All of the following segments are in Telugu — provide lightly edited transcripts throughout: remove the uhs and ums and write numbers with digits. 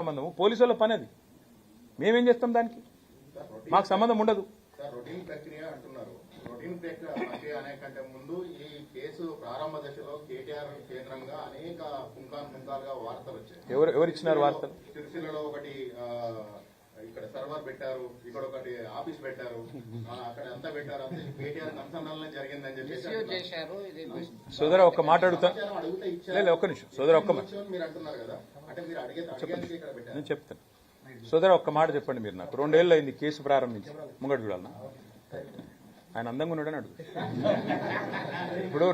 సంబంధము పోలీసు వాళ్ళ పని అది. మేమేం చేస్తాం దానికి? మాకు సంబంధం ఉండదు. రొటీన్ ప్రక్రియ అంటున్నారు. రొటీన్ ప్రక్రియ అనే కంటే ముందు ఈ కేసు ప్రారంభ దశలో కేటీఆర్ కేంద్రంగా అనేక పుంకాలుగా వార్తలు వచ్చాయి. ఎవరు ఇచ్చినారు వార్తలు? సిరిసిల్లలో ఒకటి ఇక్కడ సర్వర్ పెట్టారు, ఇక్కడ ఒకటి ఆఫీస్ పెట్టారు, అక్కడ అంతా పెట్టారు, అంతే కేటీఆర్ కన్సర్న్ జరిగిందని చెప్పేసి సోదర ఒక్క మాట అడుగుతా. లేదు ఒక్క నిమిషం సోదర, ఒక్క మాట మీరు అంటున్నారు కదా, అంటే మీరు అడిగేది ఇక్కడ పెట్టారు. నేను చెప్తాను. సోదర ఒక్క మాట చెప్పండి. మీరు నాకు 2 ఏళ్ళు అయింది కేసు ప్రారంభించి. ముంగడు చూడాలన్నా ఆయన అందంగా ఉన్నాడని అడుగు. ఇప్పుడు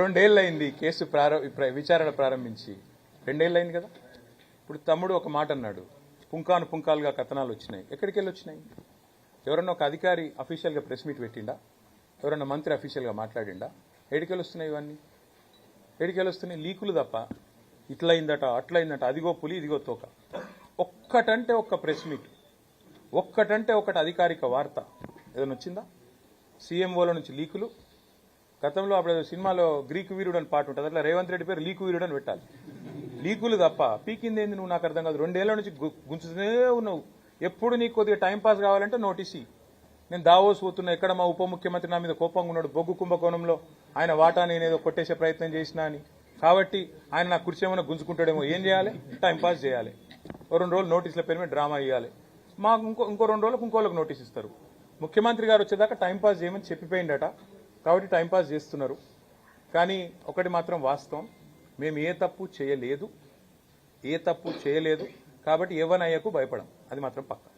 2 ఏళ్ళు అయింది కేసు విచారణ ప్రారంభించి. 2 ఏళ్ళు అయింది కదా. ఇప్పుడు తమ్ముడు ఒక మాట అన్నాడు, పుంకాలుగా కథనాలు వచ్చినాయి. ఎక్కడికి వెళ్ళి వచ్చినాయి? ఎవరన్నా ఒక అధికారి అఫీషియల్గా ప్రెస్ మీట్ పెట్టిండా? ఎవరన్నా మంత్రి అఫీషియల్గా మాట్లాడిండా? ఎడికెళ్ళి వస్తున్నాయి ఇవన్నీ? ఎడికెళ్ళి వస్తున్నాయి? లీకులు తప్ప. ఇట్లయిందట అట్లయిందట, అదిగో పులి ఇదిగో తోక. ఒక్కటంటే ఒక్క ప్రెస్ మీట్, ఒక్కటంటే ఒకటి అధికారిక వార్త ఏదైనా వచ్చిందా? సీఎంఓల నుంచి లీకులు. గతంలో అప్పుడు సినిమాలో గ్రీకు వీరుడు అని పాట ఉంటుంది, అట్లా రేవంత్ రెడ్డి పేరు లీకు వీరుడు అని పెట్టాలి. లీకులు తప్ప పీకింది ఏంది? నువ్వు నాకు అర్థం కాదు. 2 ఏళ్ల నుంచి గుంచుతూనే ఉన్నావు. ఎప్పుడు నీకు కొద్దిగా టైంపాస్ కావాలంటే నోటీస్. నేను దావోస్ పోతున్నా, ఎక్కడ మా ఉప ముఖ్యమంత్రి నా మీద కోపంగా ఉన్నాడు, బొగ్గు కుంభకోణంలో ఆయన వాటా నేనేదో కొట్టేసే ప్రయత్నం చేసినా అని. కాబట్టి ఆయన నా కుర్చీ ఏమైనా గుంజుకుంటాడేమో. ఏం చేయాలి? టైంపాస్ చేయాలి. 2 రోజులు నోటీసుల పేరు మీద డ్రామా ఇవ్వాలి. మాకు ఇంకో 2 రోజులకు ఇంకోళ్ళకి నోటీస్ ఇస్తారు. ముఖ్యమంత్రి గారు వచ్చేదాకా టైంపాస్ చేయమని చెప్పిపోయిందట. కాబట్టి టైంపాస్ చేస్తున్నారు. కానీ ఒకటి మాత్రం వాస్తవం, మేము ఏ తప్పు చేయలేదు. కాబట్టి ఎవనయ్యకు భయపడం, అది మాత్రం పక్కా.